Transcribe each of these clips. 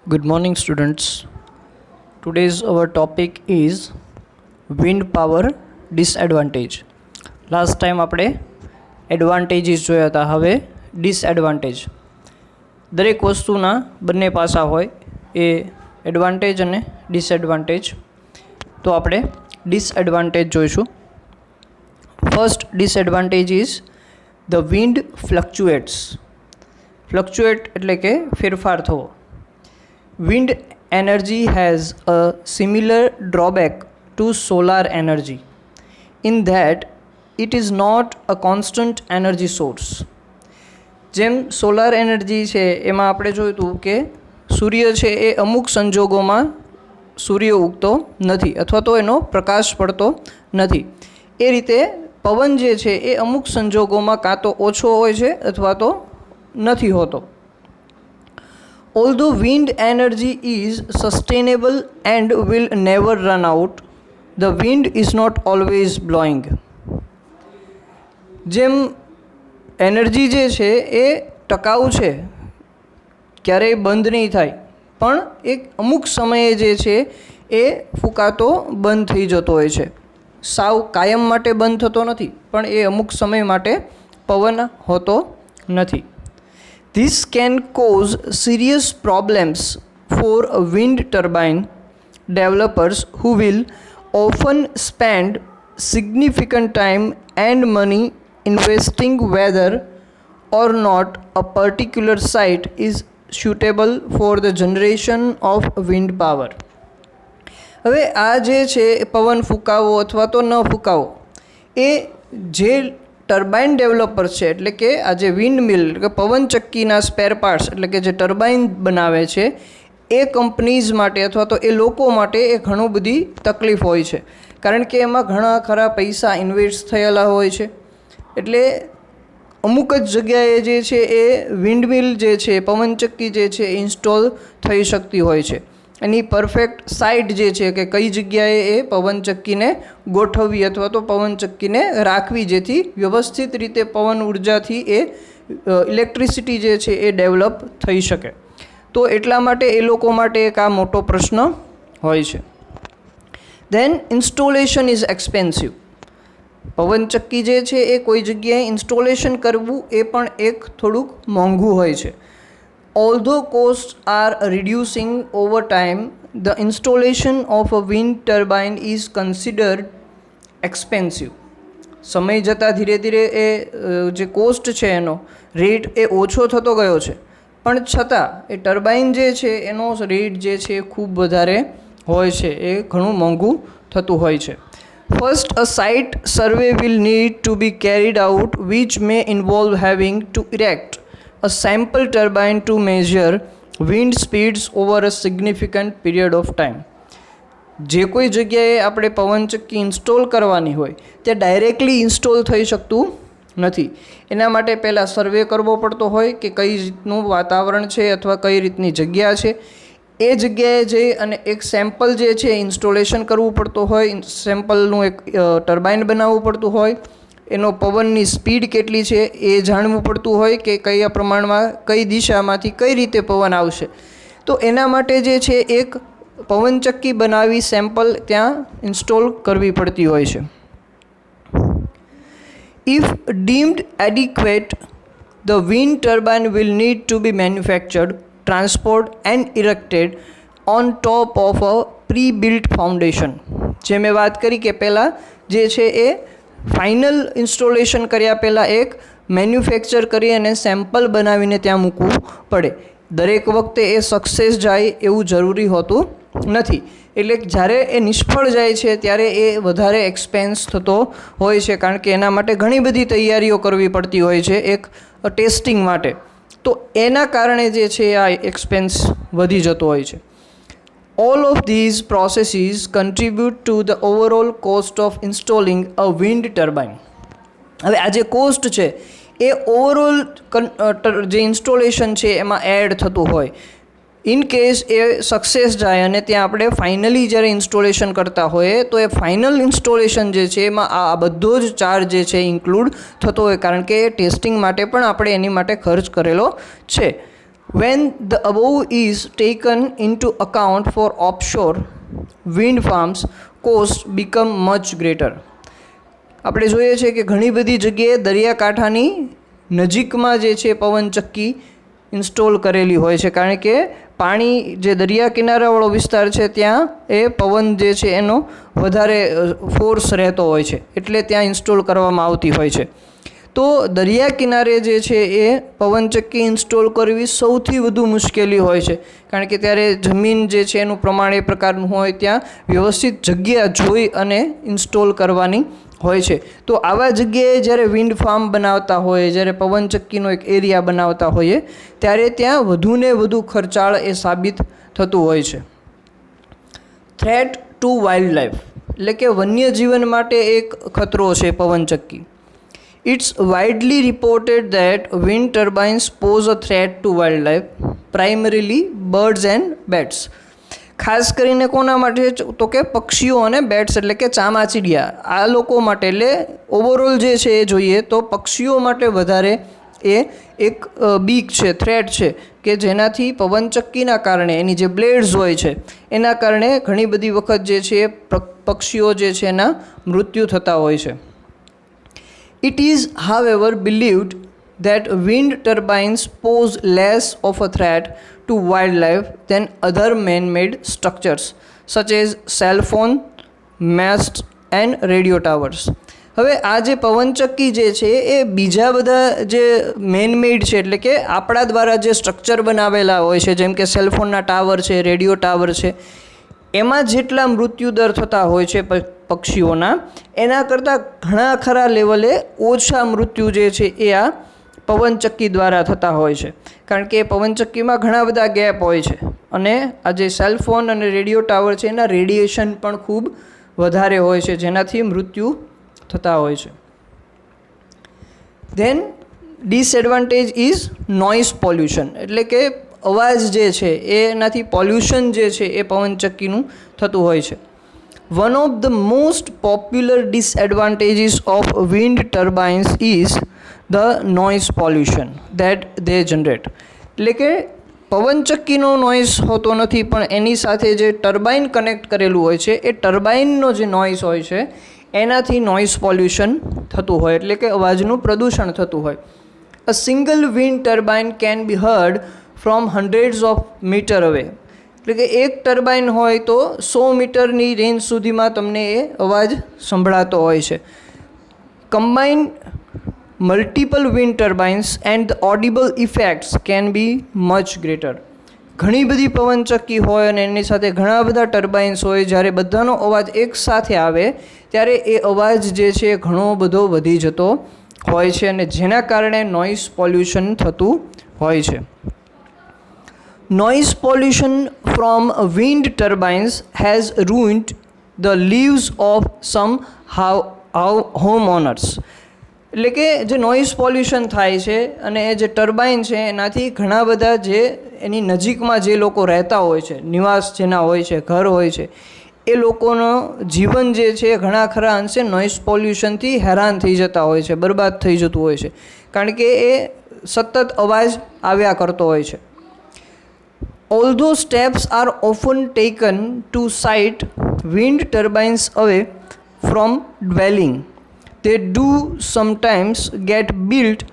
Good morning, students. Today's our topic is wind power disadvantage. Last time આપણે advantages જોયા હતા, હવે disadvantage. દરેક વસ્તુના બંને પાસા હોય, એ એડવાન્ટેજ અને ડિસએડવાન્ટેજ. તો આપણે ડિસએડવાન્ટેજ જોઈશું. First disadvantage is the wind fluctuates. Fluctuate એટલે કે ફેરફાર થવો. Wind energy has a similar drawback to solar energy in that it is not a constant energy source. જેમ સોલાર એનર્જી છે એમાં આપણે જોયું હતું કે સૂર્ય છે એ અમુક સંજોગોમાં સૂર્ય ઉગતો નથી અથવા તો એનો પ્રકાશ પડતો નથી. એ રીતે પવન જે છે એ અમુક સંજોગોમાં કાં તો ઓછો હોય છે અથવા તો નથી હોતો. Although wind energy is sustainable and will never run out, the wind is not always blowing. જેમ એનર્જી જે છે એ ટકાઉ છે, ક્યારેય બંધ નહીં થાય, પણ એક અમુક સમયે જે છે એ ફૂંકાતો બંધ થઈ જતો હોય છે. સાવ કાયમ માટે બંધ થતો નથી, પણ એ અમુક સમય માટે પવન હોતો નથી. This can cause serious problems for wind turbine developers who will often spend significant time and money investing whether or not a particular site is suitable for the generation of wind power. હવે આ જે છે પવન ફૂંકાવો અથવા તો ન ફૂંકાવો, એ જે turbine developer છે, એટલે કે આ જે વિન્ડ મિલ કે પવન ચક્કીના સ્પેર પાર્ટ્સ એટલે કે જે ટર્બાઇન બનાવે છે, એ કંપનીઝ માટે અથવા તો એ લોકો માટે એ ઘણું બધી તકલીફ હોય છે, કારણ કે એમાં ઘણા ખરા પૈસા ઇન્વેસ્ટ થયેલા હોય છે. એટલે અમુક જ જગ્યાએ જે છે એ વિન્ડ મિલ જે છે, પવનચક્કી જે છે એ ઇન્સ્ટોલ થઈ શકતી હોય છે. એની પરફેક્ટ સાઇટ જે છે કે કઈ જગ્યાએ એ પવનચક્કીને ગોઠવવી અથવા તો પવનચક્કીને રાખવી, જેથી વ્યવસ્થિત રીતે પવન ઉર્જાથી એ ઇલેક્ટ્રિસિટી જે છે એ ડેવલપ થઈ શકે. તો એટલા માટે એ લોકો માટે એક આ મોટો પ્રશ્ન હોય છે. દેન ઇન્સ્ટોલેશન ઇઝ એક્સપેન્સિવ. પવનચક્કી જે છે એ કોઈ જગ્યાએ ઇન્સ્ટોલેશન કરવું એ પણ એક થોડુંક મોંઘું હોય છે. Although costs are reducing over time, the installation of a wind turbine is considered expensive. સમય જતાં ધીરે ધીરે એ જે કોસ્ટ છે એનો રેટ એ ઓછો થતો ગયો છે, પણ છતાં એ ટર્બાઇન જે છે એનો રેટ જે છે ખૂબ વધારે હોય છે, એ ઘણું મોંઘું થતું હોય છે. First, a site survey will need to be carried out, which may involve having to erect a sample turbine to measure wind speeds over a significant period of time. જે કોઈ જગ્યાએ આપણે પવનચક્કી ઇન્સ્ટોલ કરવાની હોય તે ડાયરેક્ટલી ઇન્સ્ટોલ થઈ શકતું નથી. એના માટે પહેલાં સર્વે કરવો પડતો હોય કે કઈ રીતનું વાતાવરણ છે અથવા કઈ રીતની જગ્યા છે. એ જગ્યાએ જઈ અને એક સેમ્પલ જે છે ઇન્સ્ટોલેશન કરવું પડતું હોય, સેમ્પલનું એક ટર્બાઇન બનાવવું પડતું હોય, એનો પવનની સ્પીડ કેટલી છે એ જાણવું પડતું હોય કે કયા પ્રમાણમાં કઈ દિશામાંથી કઈ રીતે પવન આવશે. તો એના માટે જે છે એક પવનચક્કી બનાવી સેમ્પલ ત્યાં ઇન્સ્ટોલ કરવી પડતી હોય છે. If deemed adequate, the wind turbine will need to be manufactured, transported and erected on top of a pre-built foundation. જે મેં વાત કરી કે પહેલાં જે છે એ ફાઇનલ ઇન્સ્ટોલેશન કર્યા પહેલાં એક મેન્યુફેક્ચર કરી અને સેમ્પલ બનાવીને ત્યાં મૂકવું પડે. દરેક વખતે એ સક્સેસ જાય એવું જરૂરી હોતું નથી. એટલે જ્યારે એ નિષ્ફળ જાય છે ત્યારે એ વધારે એક્સપેન્સ થતો હોય છે, કારણ કે એના માટે ઘણી બધી તૈયારીઓ કરવી પડતી હોય છે એક ટેસ્ટિંગ માટે. તો એના કારણે જે છે આ એક્સપેન્સ વધી જતો હોય છે. All of these processes contribute to the overall cost of installing a wind turbine. હવે આ જે કોસ્ટ છે એ ઓવરઓલ જે ઇન્સ્ટોલેશન છે એમાં એડ થતું હોય. ઇન કેસ એ સક્સેસ જાય અને ત્યાં આપણે ફાઇનલી જ્યારે ઇન્સ્ટોલેશન કરતા હોઈએ તો એ ફાઇનલ ઇન્સ્ટોલેશન જે છે એમાં આ બધો જ ચાર્જ જે છે ઇન્ક્લુડ થતો હોય, કારણ કે ટેસ્ટિંગ માટે પણ આપણે એની માટે ખર્ચ કરેલો છે. When the above is taken into account for offshore wind farms, costs become much greater. આપણે જોઈએ છે કે ઘણી બધી જગ્યાએ દરિયાકાંઠાની નજીકમાં જે છે પવનચક્કી ઇન્સ્ટોલ કરેલી હોય છે, કારણ કે પાણી જે દરિયા કિનારાવાળો વિસ્તાર છે ત્યાં એ પવન જે છે એનો વધારે ફોર્સ રહેતો હોય છે, એટલે ત્યાં ઇન્સ્ટોલ કરવામાં આવતી હોય છે. તો દરિયા કિનારે જે છે એ પવનચક્કી ઇન્સ્ટોલ કરવી સૌથી વધુ મુશ્કેલી હોય છે, કારણ કે ત્યારે જમીન જે છે એનું પ્રમાણ એ પ્રકારનું હોય, ત્યાં વ્યવસ્થિત જગ્યા જોઈ અને ઇન્સ્ટોલ કરવાની હોય છે. તો આવા જગ્યાએ જ્યારે વિન્ડ ફાર્મ બનાવતા હોય, જ્યારે પવનચક્કીનો એક એરિયા બનાવતા હોઈએ, ત્યારે ત્યાં વધુને વધુ ખર્ચાળ એ સાબિત થતું હોય છે. થ્રેટ ટુ વાઇલ્ડ લાઈફ એટલે કે વન્યજીવન માટે એક ખતરો છે પવનચક્કી. It's widely reported that wind turbines pose a threat to wildlife, primarily birds and bats. ખાસ કરીને કોના માટે? તો કે પક્ષીઓ અને બેટ્સ એટલે કે ચામાચીડિયા, આ લોકો માટે. એટલે ઓવરઓલ જે છે એ જોઈએ તો પક્ષીઓ માટે વધારે એ એક બીક છે, થ્રેટ છે, કે જેનાથી પવનચક્કીના કારણે એની જે બ્લેડ્સ હોય છે એના કારણે ઘણી બધી વખત જે છે પક્ષીઓ જે છે એના મૃત્યુ થતા હોય છે. It is, however, believed that wind turbines pose less of a threat to wildlife than other man-made structures such as cell phone, masts and radio towers. હવે આ જે પવનચક્કી જે છે એ બીજા બધા જે મેનમેડ છે, એટલે કે આપણા દ્વારા જે સ્ટ્રક્ચર બનાવેલા હોય છે, જેમ કે સેલફોનના ટાવર છે, રેડિયો ટાવર છે, એમાં જેટલા મૃત્યુદર થતા હોય છે પક્ષીઓના, એના કરતાં ઘણા ખરા લેવલે ઓછા મૃત્યુ જે છે એ આ પવનચક્કી દ્વારા થતા હોય છે, કારણ કે પવનચક્કીમાં ઘણા બધા ગેપ હોય છે અને આ જે સેલફોન અને રેડિયો ટાવર છે એના રેડિયેશન પણ ખૂબ વધારે હોય છે, જેનાથી મૃત્યુ થતા હોય છે. Then disadvantage is noise pollution, એટલે કે અવાજ જે છે એનાથી પોલ્યુશન જે છે એ પવનચક્કીનું થતું હોય છે. One of the most popular disadvantages of wind turbines is the noise pollution that they generate. એટલે કે પવનચક્કીનો નોઇઝ હોતો નથી, પણ એની સાથે જે ટર્બાઇન કનેક્ટ કરેલું હોય છે એ ટર્બાઇનનો જે નોઇઝ હોય છે એનાથી નોઇઝ પોલ્યુશન થતું હોય, એટલે કે અવાજનું પ્રદૂષણ થતું હોય. A single wind turbine can be heard from hundreds of metre away. એટલે કે એક ટર્બાઇન હોય તો 100 મીટરની રેન્જ સુધીમાં તમને એ અવાજ સંભળાતો હોય છે. Combine multiple wind turbines and the audible effects can be much greater. ઘણી બધી પવનચક્કી હોય અને એની સાથે ઘણા બધા ટર્બાઇન્સ હોય, જ્યારે બધાનો અવાજ એક સાથે આવે ત્યારે એ અવાજ જે છે ઘણો બધો વધી જતો હોય છે, અને જેના કારણે નોઇઝ પોલ્યુશન થતું હોય છે. Noise pollution from wind turbines has ruined the lives of some homeowners. એટલે કે જે નોઇઝ પોલ્યુશન થાય છે અને એ જે ટર્બાઇન છે એનાથી ઘણા બધા જે એની નજીકમાં જે લોકો રહેતા હોય છે, નિવાસ જેના હોય છે, ઘર હોય છે, એ લોકોનો જીવન જે છે ઘણા ખરા અંશે નોઇઝ પોલ્યુશનથી હેરાન થઈ જતા હોય છે, બરબાદ થઈ જતું હોય છે, કારણ કે એ સતત અવાજ આવ્યા કરતો હોય છે. Although steps are often taken to site wind turbines away from dwelling, they do sometimes get built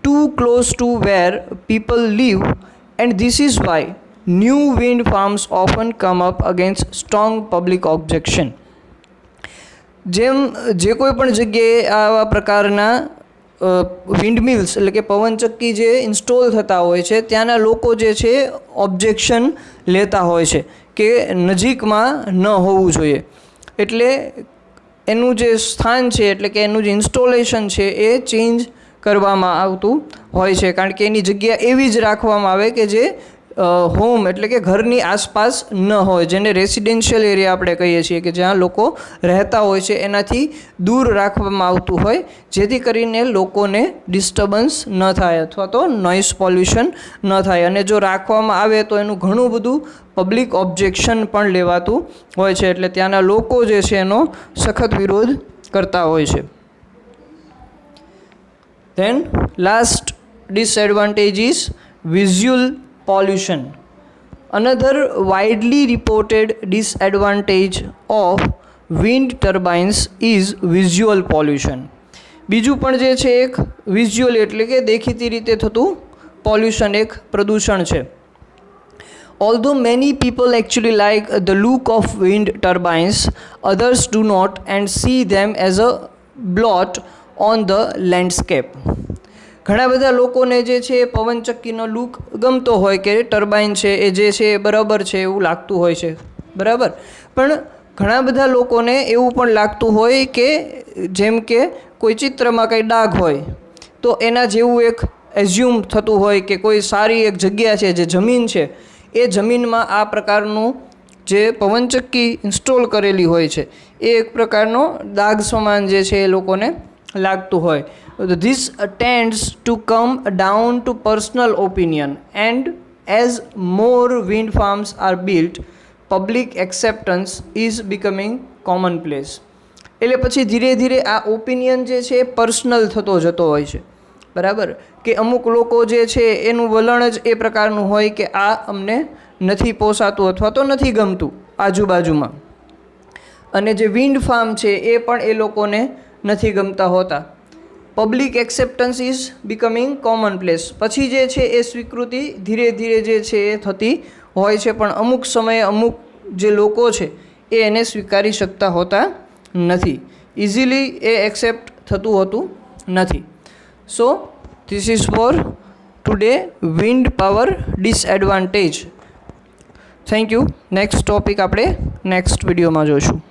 too close to where people live, and this is why new wind farms often come up against strong public objection. જેમ જે કોઈ પણ જગ્યાએ આવા પ્રકારના વિન્ડમિલ્સ એટલે કે પવનચક્કી જે ઇન્સ્ટોલ થતા હોય છે ત્યાંના લોકો જે છે ઓબ્જેક્શન લેતા હોય છે કે નજીકમાં ન હોવું જોઈએ, એટલે એનું જે સ્થાન છે એટલે કે એનું જે ઇન્સ્ટોલેશન છે એ ચેન્જ કરવામાં આવતું હોય છે, કારણ કે એની જગ્યા એવી જ રાખવામાં આવે કે જે હોમ એટલે કે ઘરની આસપાસ ન હોય, જેને રેસિડેન્શિયલ એરિયા આપણે કહીએ છીએ, કે જ્યાં લોકો રહેતા હોય છે એનાથી દૂર રાખવામાં આવતું હોય, જેથી કરીને લોકોને ડિસ્ટર્બન્સ ન થાય અથવા તો નોઇઝ પોલ્યુશન ન થાય. અને જો રાખવામાં આવે તો એનું ઘણું બધું પબ્લિક ઓબ્જેક્શન પણ લેવાતું હોય છે, એટલે ત્યાંના લોકો જે છે એનો સખત વિરોધ કરતા હોય છે. Then last disadvantage is visual pollution. Another widely reported disadvantage of wind turbines is visual pollution. બીજું પણ જે છે એક વિઝ્યુઅલ એટલે કે દેખીતી રીતે થતું પોલ્યુશન, એક પ્રદૂષણ છે. Although many people actually like the look of wind turbines, others do not and see them as a blot on the landscape. ઘણા બધા લોકોને જે છે પવનચક્કીનો લુક ગમતો હોય કે ટર્બાઇન છે એ જે છે બરાબર છે એવું લાગતું હોય છે, બરાબર. પણ ઘણા બધા લોકોને એવું પણ લાગતું હોય કે જેમ કે કોઈ ચિત્રમાં કંઈ ડાઘ હોય તો એના જેવું એક એઝ્યુમ થતું હોય કે કોઈ સારી એક જગ્યા છે જે જમીન છે એ જમીનમાં આ પ્રકારનું જે પવનચક્કી ઇન્સ્ટોલ કરેલી હોય છે એ એક પ્રકારનો દાગ સમાન જે છે એ લોકોને લાગતું હોય. This tends to come down to personal opinion, and as more wind farms are built, public acceptance is becoming commonplace. એટલે પછી ધીરે ધીરે આ ઓપિનિયન જે છે એ પર્સનલ થતો જતો હોય છે, બરાબર. કે અમુક લોકો જે છે એનું વલણ જ એ પ્રકારનું હોય કે આ અમને નથી પોસાતું અથવા તો નથી ગમતું આજુબાજુમાં. અને જે વિન્ડ ફાર્મ છે એ પણ એ લોકોને નથી ગમતા હોતા. Public acceptance is becoming common place. પછી જે છે એ સ્વીકૃતિ ધીરે ધીરે જે છે એ થતી હોય છે, પણ અમુક સમયે અમુક જે લોકો છે એ એને સ્વીકારી શકતા હોતા નથી. ઇઝીલી એ એક્સેપ્ટ થતું હોતું નથી. So this is four today wind power disadvantage. Thank you. Next topic આપણે નેક્સ્ટ વિડીયોમાં જોઈશું.